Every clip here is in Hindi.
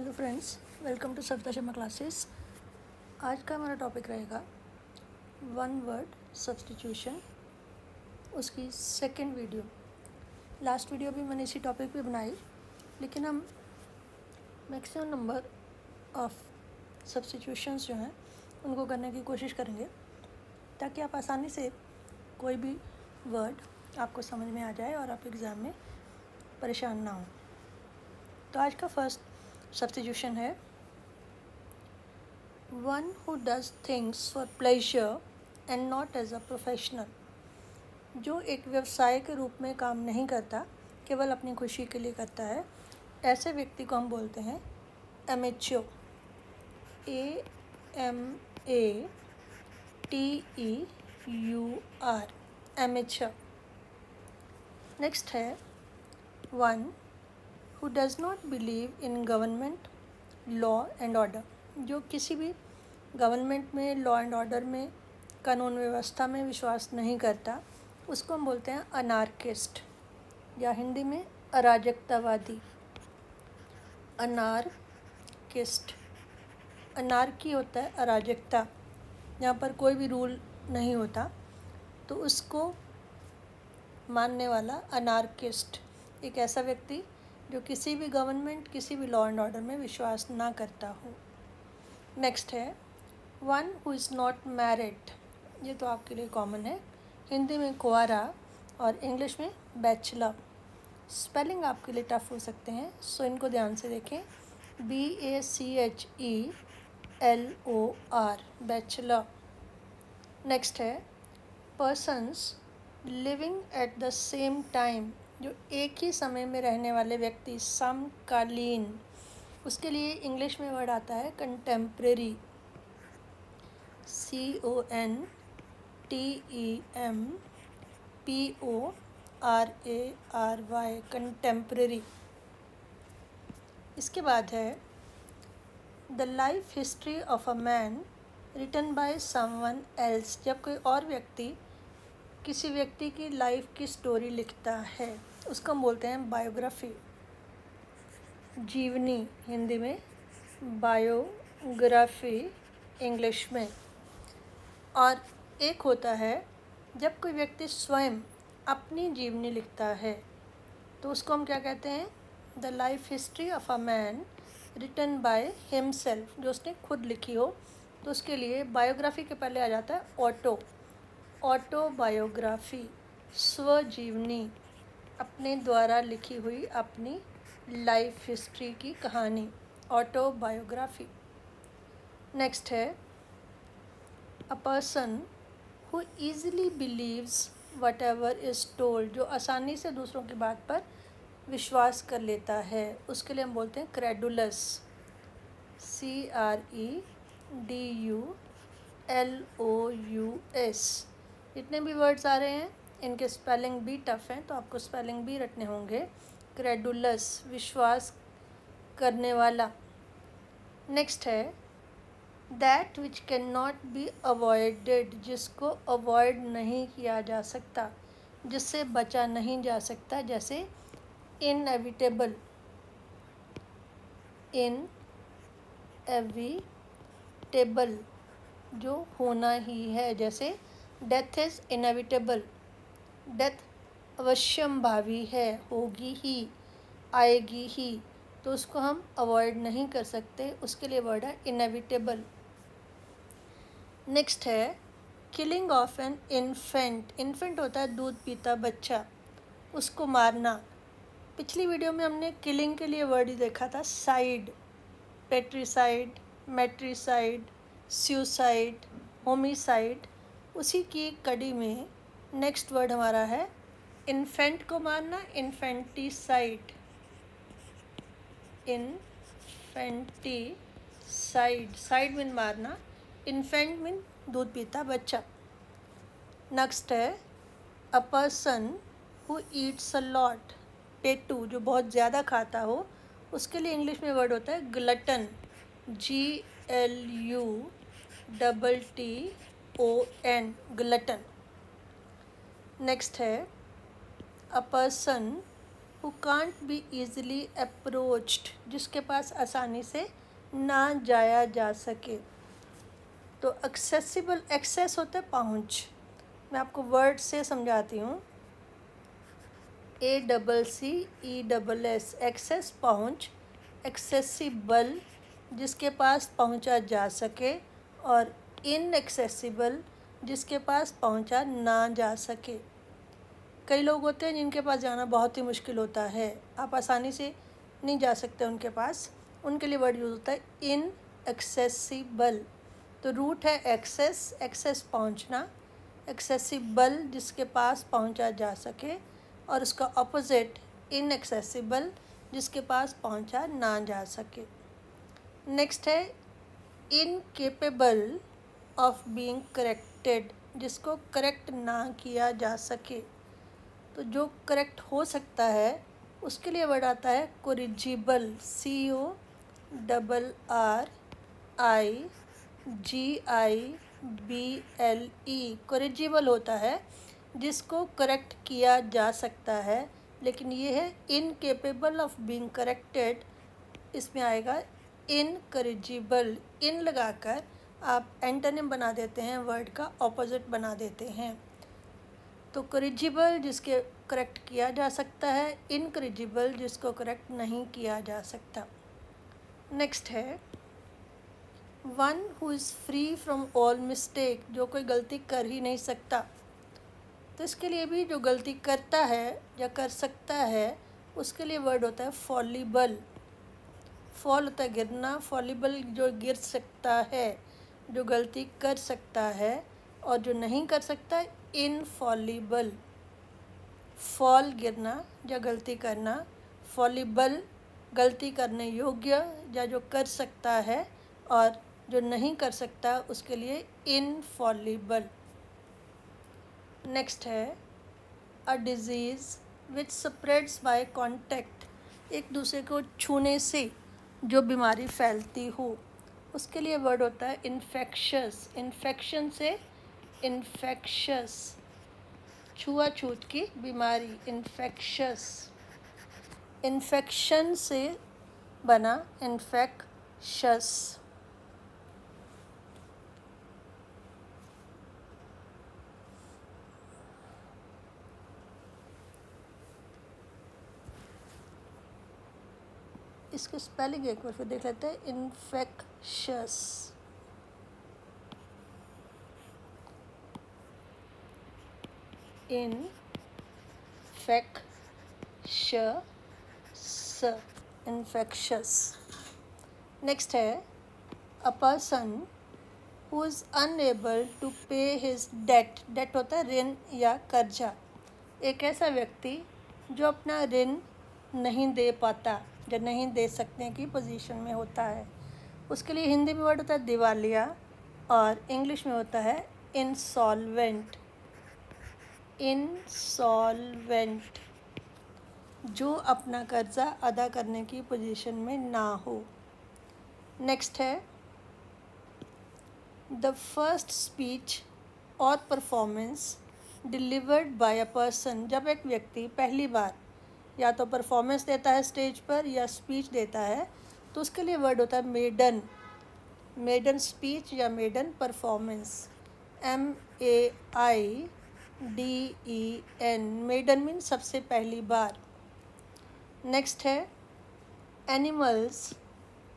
Hello friends, welcome to Savita Sharma classes. आज का हमारा टॉपिक रहेगा वन वर्ड सब्स्टिट्यूशन, उसकी सेकंड वीडियो। लास्ट वीडियो भी मैंने इसी टॉपिक पे बनाई, लेकिन हम मैक्सिमम नंबर ऑफ सब्स्टिट्यूशंस जो हैं उनको करने की कोशिश करेंगे ताकि आप आसानी से कोई भी वर्ड आपको समझ में आ जाए और आप एग्ज़ाम में परेशान ना हो। तो आज का फर्स्ट सब्स्टिट्यूशन है one who does things for pleasure and not as a professional. जो एक व्यवसाय के रूप में काम नहीं करता, केवल अपनी खुशी के लिए करता है, ऐसे व्यक्ति को हम बोलते हैं एमेच्योर। AMATEUR, amateur. नेक्स्ट है one who does not believe in government, law and order। जो किसी भी गवर्नमेंट में, लॉ एंड ऑर्डर में, कानून व्यवस्था में विश्वास नहीं करता, उसको हम बोलते हैं अनार्किस्ट, या हिंदी में अराजकतावादी। अनार्किस्ट, अनार्की होता है अराजकता, यहाँ पर कोई भी रूल नहीं होता, तो उसको मानने वाला अनार्किस्ट। एक ऐसा व्यक्ति जो किसी भी गवर्नमेंट, किसी भी लॉ एंड ऑर्डर में विश्वास ना करता हो। नेक्स्ट है one who is not married. ये तो आपके लिए कॉमन है, हिंदी में कुंवारा और इंग्लिश में बैचलर। स्पेलिंग आपके लिए टफ हो सकते हैं, सो इनको ध्यान से देखें। BACHELOR, bachelor. नेक्स्ट है persons living at the same time. जो एक ही समय में रहने वाले व्यक्ति, समकालीन, उसके लिए इंग्लिश में वर्ड आता है कंटेम्प्रेरी। CONTEMPORARY, contemporary. इसके बाद है the life history of a man written by someone else. जब कोई और व्यक्ति किसी व्यक्ति की लाइफ की स्टोरी लिखता है, उसको हम बोलते हैं बायोग्राफी। जीवनी हिंदी में, बायोग्राफी इंग्लिश में। और एक होता है जब कोई व्यक्ति स्वयं अपनी जीवनी लिखता है, तो उसको हम क्या कहते हैं? The life history of a man written by himself. जो उसने खुद लिखी हो, तो उसके लिए बायोग्राफी के पहले आ जाता है ऑटोबायोग्राफी, स्वजीवनी, अपने द्वारा लिखी हुई अपनी लाइफ हिस्ट्री की कहानी, ऑटोबायोग्राफी। नेक्स्ट है a person who easily believes whatever is told. जो आसानी से दूसरों की बात पर विश्वास कर लेता है, उसके लिए हम बोलते हैं क्रेडुलस। CREDULOUS। जितने भी वर्ड्स आ रहे हैं इनके स्पेलिंग भी टफ हैं, तो आपको स्पेलिंग भी रटने होंगे। क्रेडुलस, विश्वास करने वाला। नेक्स्ट है that which can not be avoided. जिसको अवॉइड नहीं किया जा सकता, जिससे बचा नहीं जा सकता, जैसे इनएविटेबल, इनएविटेबल, जो होना ही है। जैसे डेथ इज़ इनएविटेबल, डेथ अवश्यंभावी है, होगी ही, आएगी ही, तो उसको हम अवॉइड नहीं कर सकते, उसके लिए वर्ड है इनएविटेबल। नेक्स्ट है killing of an infant. Infant होता है दूध पीता बच्चा, उसको मारना। पिछली वीडियो में हमने किलिंग के लिए वर्ड ही देखा था साइड, पेट्रीसाइड, मैट्रीसाइड, सुसाइड, होमिसाइड। उसी की कड़ी में नेक्स्ट वर्ड हमारा है इन्फेंट को मारना, इन्फेंटिसाइड। इन्फेंटिसाइड, साइड मीन मारना, इन्फेंट मीन दूध पीता बच्चा। नेक्स्ट है a person who eats a lot. पेटू, जो बहुत ज़्यादा खाता हो, उसके लिए इंग्लिश में वर्ड होता है ग्लटन। GLUTTON, glutton. नेक्स्ट है a person who can't be easily approached, जिसके पास आसानी से ना जाया जा सके। तो एक्सेसिबल, एक्सेस होता है पहुँच। मैं आपको वर्ड से समझाती हूँ। ACCESS, एक्सेस पहुँच। एक्सेसिबल, जिसके पास पहुँचा जा सके, और इनएक्सेसिबल, जिसके पास पहुँचा ना जा सके। कई लोग होते हैं जिनके पास जाना बहुत ही मुश्किल होता है, आप आसानी से नहीं जा सकते उनके पास, उनके लिए वर्ड यूज़ होता है इनएक्सेसिबल। तो रूट है एक्सेस, एक्सेस पहुँचना, एक्सेसिबल जिसके पास पहुँचा जा सके, और उसका ऑपोजिट इनएक्सेसिबल जिसके पास पहुँचा ना जा सके। नेक्स्ट है इनकेपेबल ऑफ बीइंग करेक्टेड, जिसको करेक्ट ना किया जा सके। तो जो करेक्ट हो सकता है उसके लिए वर्ड आता है कोरिजिबल, CORRIGIBLE। कोरिजिबल होता है जिसको करेक्ट किया जा सकता है, लेकिन ये है इनकेपेबल ऑफ बीइंग करेक्टेड, इसमें आएगा इनकरिजिबल। इन लगाकर आप एंटोनिम बना देते हैं, वर्ड का ऑपोजिट बना देते हैं। तो करिजिबल जिसके करेक्ट किया जा सकता है, इनकरिजिबल जिसको करेक्ट नहीं किया जा सकता। नेक्स्ट है one who is free from all mistake, जो कोई गलती कर ही नहीं सकता। तो इसके लिए भी जो गलती करता है या कर सकता है उसके लिए वर्ड होता है फॉलिबल। फॉल होता है गिरना, फॉलिबल जो गिर सकता है, जो गलती कर सकता है, और जो नहीं कर सकता इनफॉलिबल। फॉल गिरना या गलती करना, फॉलिबल गलती करने योग्य या जो कर सकता है, और जो नहीं कर सकता उसके लिए इनफॉलिबल। नेक्स्ट है a disease which spreads by contact, एक दूसरे को छूने से जो बीमारी फैलती हो, उसके लिए वर्ड होता है इन्फेक्शस। इन्फेक्शन से इन्फेक्शस, छुआछूत की बीमारी, इन्फेक्शस। इन्फेक्शन से बना इन्फेक्शस। इसके स्पेलिंग एक बार फिर देख लेते हैं, इन्फेक्शस। इन्फेक्शस। नेक्स्ट है a person who is unable to pay his debt. Debt होता है ऋण या कर्जा। एक ऐसा व्यक्ति जो अपना ऋण नहीं दे पाता या नहीं दे सकने की पोजीशन में होता है, उसके लिए हिंदी में वर्ड होता है दिवालिया, और इंग्लिश में होता है इंसॉल्वेंट। इंसॉल्वेंट, जो अपना कर्जा अदा करने की पोजीशन में ना हो। नेक्स्ट है द फर्स्ट स्पीच और performance delivered by a person, जब एक व्यक्ति पहली बार या तो परफॉर्मेंस देता है स्टेज पर या स्पीच देता है, तो उसके लिए वर्ड होता है मेडन। मेडन स्पीच या maiden performance, MAIDEN। Maiden mean सबसे पहली बार। नेक्स्ट है एनिमल्स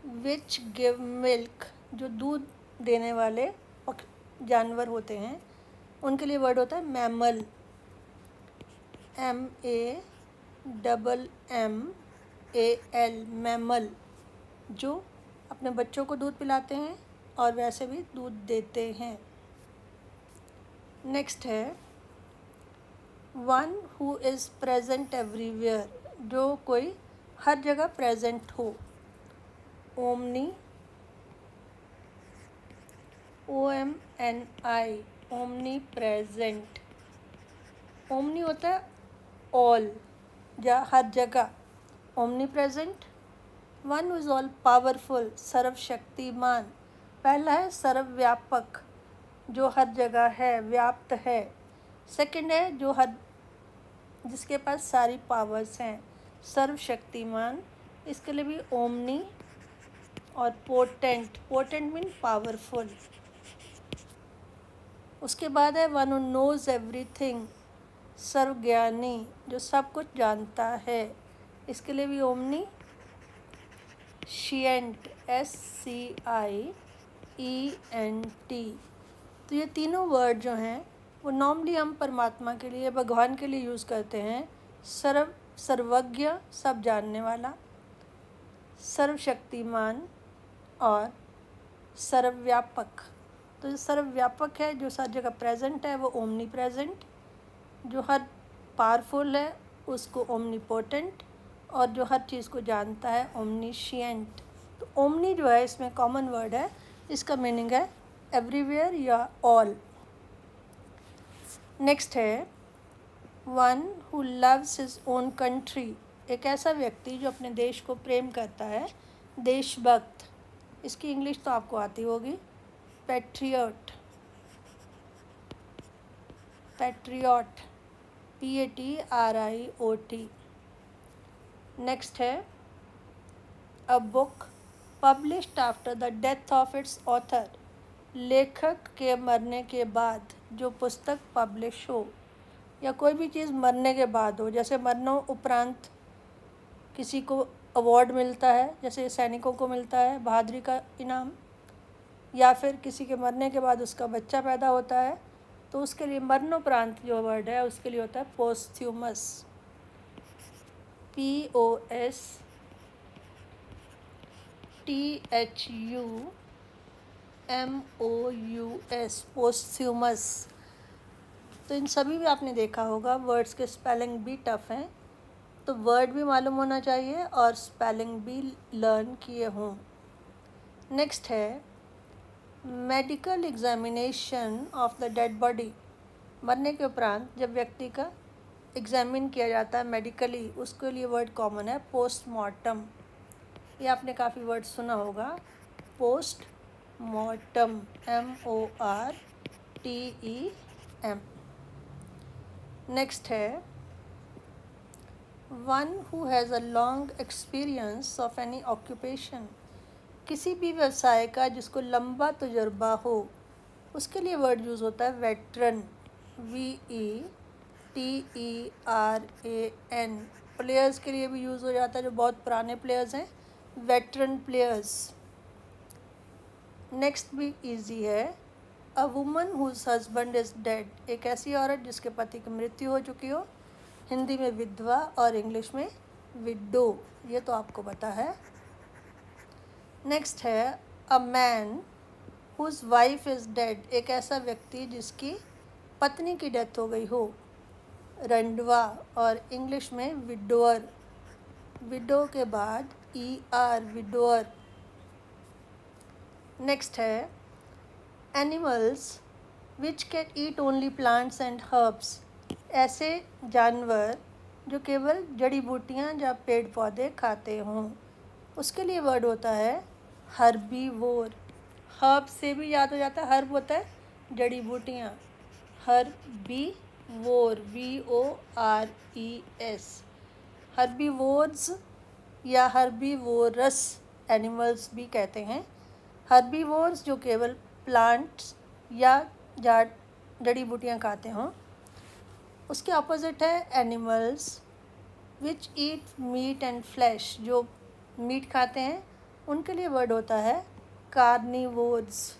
विच गिव मिल्क, जो दूध देने वाले जानवर होते हैं, उनके लिए वर्ड होता है मैमल। MAMMAL, मैमल, जो अपने बच्चों को दूध पिलाते हैं और वैसे भी दूध देते हैं। नेक्स्ट है one who is present everywhere, जो कोई हर जगह प्रेजेंट हो। Omni, OMNI, omni present. Omni होता है ऑल या हर जगह, omni present. One is all powerful, सर्वशक्तिमान। पहला है सर्वव्यापक, जो हर जगह है, व्याप्त है। सेकंड है जो हर जिसके पास सारी पावर्स हैं, सर्वशक्तिमान, इसके लिए भी ओमनी। और पोटेंट, पोटेंट मीन पावरफुल। उसके बाद है वन हू नोज एवरीथिंग, सर्वज्ञानी, जो सब कुछ जानता है, इसके लिए भी ओमनी। शिएंट, SCIENT। तो ये तीनों वर्ड जो हैं वो नॉर्मली हम परमात्मा के लिए, भगवान के लिए यूज़ करते हैं। सर्वज्ञ, सब जानने वाला, सर्वशक्तिमान और सर्वव्यापक। तो जो सर्वव्यापक है, जो हर जगह प्रेजेंट है, वो ओमनी प्रेजेंट। जो हर पावरफुल है उसको ओमनीपोटेंट, और जो हर चीज़ को जानता है ओमनीशिएंट। तो ओमनी जो है इसमें कॉमन वर्ड है, इसका मीनिंग है एवरीवेयर या ऑल। नेक्स्ट है one who loves his own country, एक ऐसा व्यक्ति जो अपने देश को प्रेम करता है, देशभक्त। इसकी इंग्लिश तो आपको आती होगी, पैट्रियट, पैट्रियट, PATRIOT। नेक्स्ट है a book published after the death of its author, लेखक के मरने के बाद जो पुस्तक पब्लिश हो, या कोई भी चीज़ मरने के बाद हो, जैसे मरनों उपरांत किसी को अवार्ड मिलता है, जैसे सैनिकों को मिलता है बहादुरी का इनाम, या फिर किसी के मरने के बाद उसका बच्चा पैदा होता है, तो उसके लिए मरणोपरांत जो वर्ड है उसके लिए होता है पोस्थ्यूमस, POSTHUMOUS, पोस्थ्यूमस। तो इन सभी भी आपने देखा होगा वर्ड्स के स्पेलिंग भी टफ हैं, तो वर्ड भी मालूम होना चाहिए और स्पेलिंग भी लर्न किए हों। नेक्स्ट है medical examination of the dead body, मरने के उपरांत जब व्यक्ति का एग्जामिन किया जाता है मेडिकली, उसके लिए वर्ड कॉमन है पोस्टमार्टम। ये आपने काफ़ी वर्ड सुना होगा, पोस्टमार्टम, MORTEM। नेक्स्ट है one who has a long experience of any occupation, किसी भी व्यवसाय का जिसको लंबा तजुर्बा हो, उसके लिए वर्ड यूज़ होता है वेटरन, VETERAN। प्लेयर्स के लिए भी यूज़ हो जाता है, जो बहुत पुराने प्लेयर्स हैं, वेटरन प्लेयर्स। नेक्स्ट भी इजी है, a woman whose husband is dead, एक ऐसी औरत जिसके पति की मृत्यु हो चुकी हो, हिंदी में विधवा और इंग्लिश में विडो, ये तो आपको पता है। नेक्स्ट है a man whose wife is dead, एक ऐसा व्यक्ति जिसकी पत्नी की डेथ हो गई हो, रंडवा और इंग्लिश में विडोअर, विडो के बाद ER, विडोअर। नेक्स्ट है animals which can eat only plants and herbs, ऐसे जानवर जो केवल जड़ी बूटियाँ या पेड़ पौधे खाते हों, उसके लिए वर्ड होता है हर्बीवोर। हर्ब से भी याद हो जाता है, हर्ब होता है जड़ी बूटियाँ, हर्बीवोर, VORES। हर्बीवोर्स या हर्बीवोरस एनिमल्स भी कहते हैं। हर्बीवोर्स जो केवल प्लांट्स या जड़ी बूटियाँ खाते हों, उसके ऑपोजिट है animals which eat meat and flash, जो मीट खाते हैं, उनके लिए वर्ड होता है कार्निवोर्स,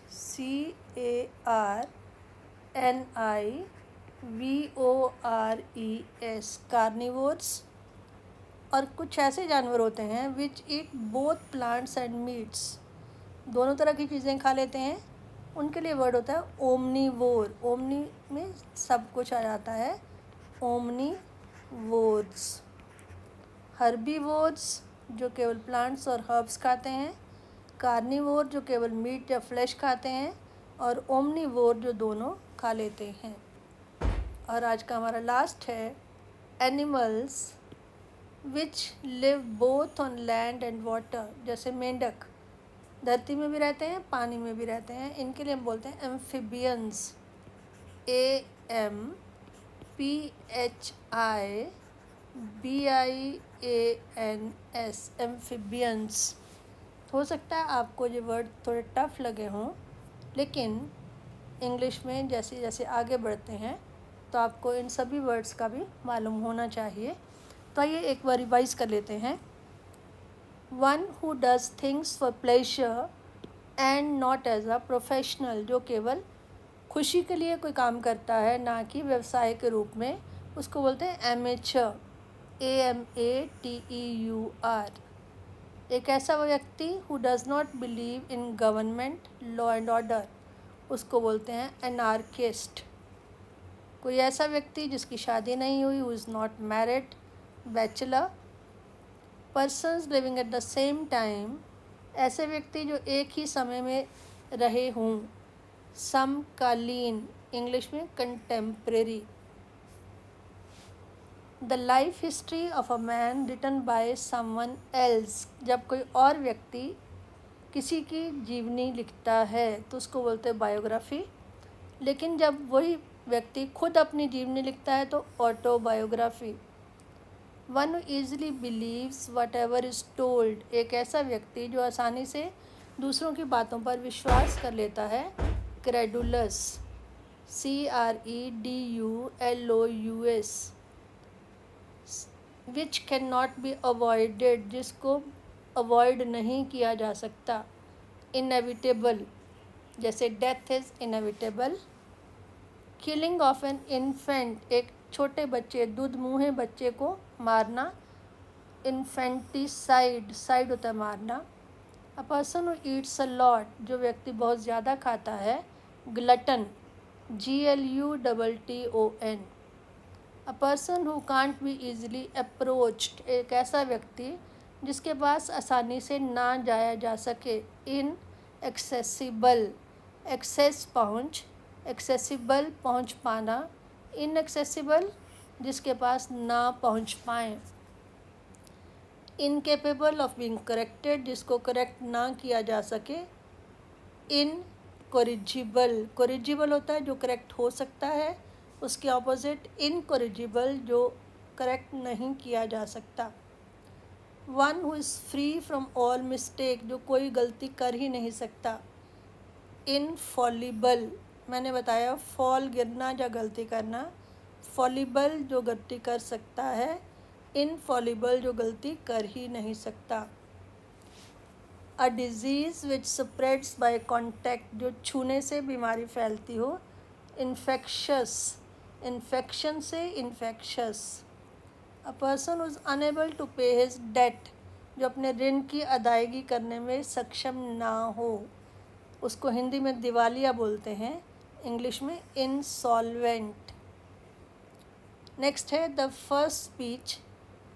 CARNIVORES, कार्निवोर्स। और कुछ ऐसे जानवर होते हैं which eat both plants and meats, दोनों तरह की चीज़ें खा लेते हैं, उनके लिए वर्ड होता है ओमनीवोर, ओमनी में सब कुछ आ जाता है, ओमनीवोर्स। हर्बीवोर्स जो केवल प्लांट्स और हर्ब्स खाते हैं, कार्निवोर जो केवल मीट या फ्लैश खाते हैं, और ओमनीवोर जो दोनों खा लेते हैं। और आज का हमारा लास्ट है animals which live both on land and water, जैसे मेंढक धरती में भी रहते हैं, पानी में भी रहते हैं, इनके लिए हम बोलते हैं एम्फीबियंस, AMPHIBIANS। BIANS, amphibians. हो सकता है आपको ये वर्ड थोड़े टफ लगे हों, लेकिन इंग्लिश में जैसे जैसे आगे बढ़ते हैं तो आपको इन सभी वर्ड्स का भी मालूम होना चाहिए। तो आइए एक बार रिवाइज कर लेते हैं। One who does things for pleasure and not as a professional, जो केवल खुशी के लिए कोई काम करता है, ना कि व्यवसाय के रूप में, उसको बोलते हैं एमेच्योर, AMATEUR। एक ऐसा व्यक्ति who does not believe in government, law and order, उसको बोलते हैं एनार्किस्ट। कोई ऐसा व्यक्ति जिसकी शादी नहीं हुई, who is not married, bachelor. Persons living at the same time, ऐसे व्यक्ति जो एक ही समय में रहे हों, समकालीन, इंग्लिश में contemporary. The life history of a man written by someone else, जब कोई और व्यक्ति किसी की जीवनी लिखता है तो उसको बोलते हैं बायोग्राफी। लेकिन जब वही व्यक्ति खुद अपनी जीवनी लिखता है तो autobiography. One easily believes whatever is told, एक ऐसा व्यक्ति जो आसानी से दूसरों की बातों पर विश्वास कर लेता है, credulous, CREDULOUS। Which can not be avoided, जिसको अवॉइड नहीं किया जा सकता, इनएविटेबल, जैसे death is inevitable. Killing of an infant, एक छोटे बच्चे, दूध मुँहे बच्चे को मारना, इन्फेंटिसाइड, साइड होता है मारना। अ person who eats a lot, जो व्यक्ति बहुत ज़्यादा खाता है, glutton, GLUTTON। A person who can't be easily approached, एक ऐसा व्यक्ति जिसके पास आसानी से ना जाया जा सके, इन एक्सेसिबल, एक्सेस पहुँच, एक्सेसिबल पहुँच पाना, इनएक्सेसिबल जिसके पास ना पहुँच पाएँ। इनकेपेबल ऑफ बीइंग करेक्टेड, जिसको करेक्ट ना किया जा सके, इनकोरिजिबल, कोरिजिबल होता है जो करेक्ट हो सकता है, उसके ऑपोजिट इनकोरिजिबल जो करेक्ट नहीं किया जा सकता। One who is free from all mistake, जो कोई गलती कर ही नहीं सकता, इनफॉलिबल, मैंने बताया फॉल गिरना या गलती करना, फॉलिबल जो गलती कर सकता है, इनफॉलिबल जो गलती कर ही नहीं सकता। A disease which spreads by contact, जो छूने से बीमारी फैलती हो, इन्फेक्शस, इन्फेक्शन से infectious. A person who is unable to pay his debt, जो अपने ऋण की अदायगी करने में सक्षम ना हो, उसको हिंदी में दिवालिया बोलते हैं, इंग्लिश में इंसॉल्वेंट। नेक्स्ट है द फर्स्ट स्पीच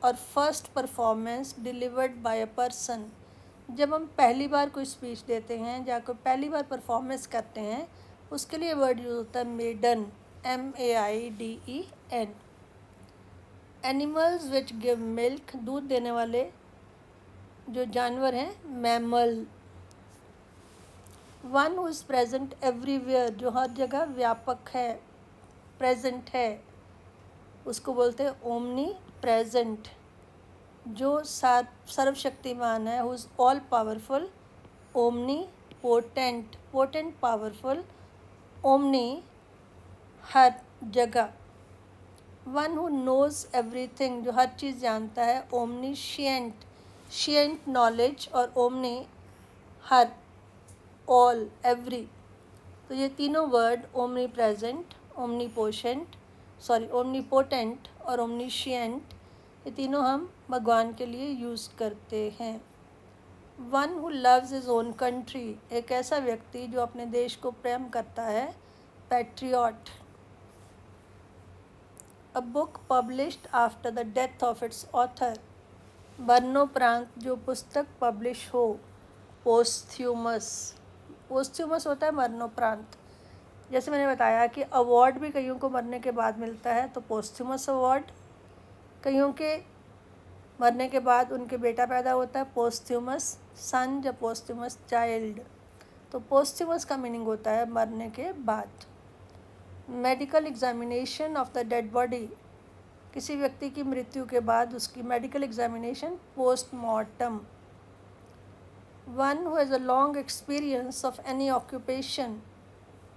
और first performance delivered by a person. जब हम पहली बार कोई स्पीच देते हैं या कोई पहली बार परफॉर्मेंस करते हैं, उसके लिए वर्ड यूज होता है maiden, MAIDEN। Animals which give milk, दूध देने वाले जो जानवर हैं, mammal. One who is present everywhere, जो हर जगह व्यापक है, प्रेजेंट है, उसको बोलते हैं ओमनी प्रेजेंट। जो सर्वशक्तिमान है, who is all powerful, omnipotent, potent powerful, omni हर जगह। वन हु नोज़ एवरीथिंग, जो हर चीज़ जानता है, ओमनीशिएंट, शिएंट नॉलेज, और ओमनी हर, ऑल, एवरी। तो ये तीनों वर्ड ओमनी प्रेजेंट, ओमनीपोटेंट और ओमनीशिएंट, ये तीनों हम भगवान के लिए यूज़ करते हैं। One who loves his own country, एक ऐसा व्यक्ति जो अपने देश को प्रेम करता है, patriot. A book published after the death of its author, मरणोपरांत जो पुस्तक पब्लिश हो, पोस्थ्यूमस, पोस्थ्यूमस होता है मरणोपरांत। जैसे मैंने बताया कि अवार्ड भी कईयों को मरने के बाद मिलता है, तो पोस्थ्यूमस अवार्ड। कईयों के मरने के बाद उनके बेटा पैदा होता है, पोस्थ्यूमस सन या पोस्थ्यूमस चाइल्ड। तो पोस्थ्यूमस का मीनिंग होता है मरने के बाद। Medical examination of the dead body, किसी व्यक्ति की मृत्यु के बाद उसकी medical examination postmortem. One who has a long experience of any occupation,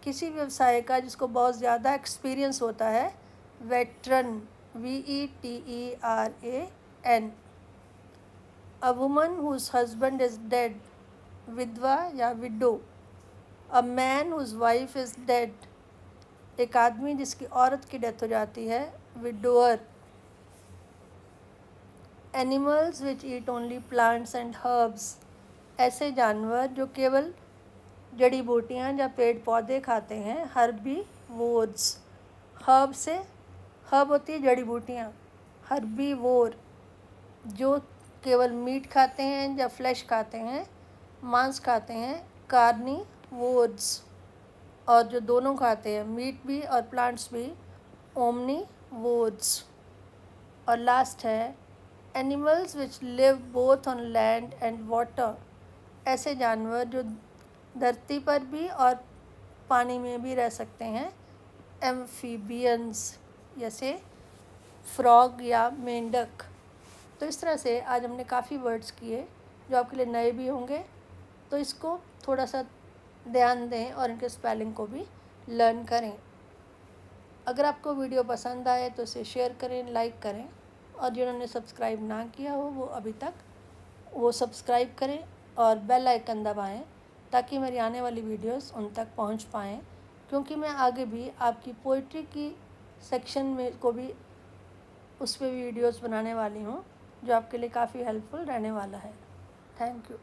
किसी व्यवसाय का जिसको बहुत ज़्यादा एक्सपीरियंस होता है, veteran, VETERAN। A woman whose husband is dead, विधवा या widow. A man whose wife is dead, एक आदमी जिसकी औरत की डेथ हो जाती है, widower. Animals which eat only plants and herbs, ऐसे जानवर जो केवल जड़ी बूटियाँ या पेड़ पौधे खाते हैं, हर्बीवोर्स। हर्ब से, हर्ब होती है जड़ी बूटियाँ, हर्बीवोर जो केवल मीट खाते हैं या फ्लैश खाते हैं, मांस खाते हैं, कार्निवोर्स। और जो दोनों खाते हैं, मीट भी और प्लांट्स भी, ओमनीवोर्स। और लास्ट है animals which live both on land and water, ऐसे जानवर जो धरती पर भी और पानी में भी रह सकते हैं, एम्फीबियंस, जैसे फ्रॉग या मेंढक। तो इस तरह से आज हमने काफ़ी वर्ड्स किए जो आपके लिए नए भी होंगे, तो इसको थोड़ा सा ध्यान दें और इनके स्पेलिंग को भी लर्न करें। अगर आपको वीडियो पसंद आए तो इसे शेयर करें, लाइक करें, और जिन्होंने सब्सक्राइब ना किया हो वो अभी तक वो सब्सक्राइब करें और बेल आइकन दबाएं ताकि मेरी आने वाली वीडियोस उन तक पहुंच पाएँ, क्योंकि मैं आगे भी आपकी पोइट्री की सेक्शन में को भी उस पर वीडियोस बनाने वाली हूँ जो आपके लिए काफ़ी हेल्पफुल रहने वाला है। Thank you.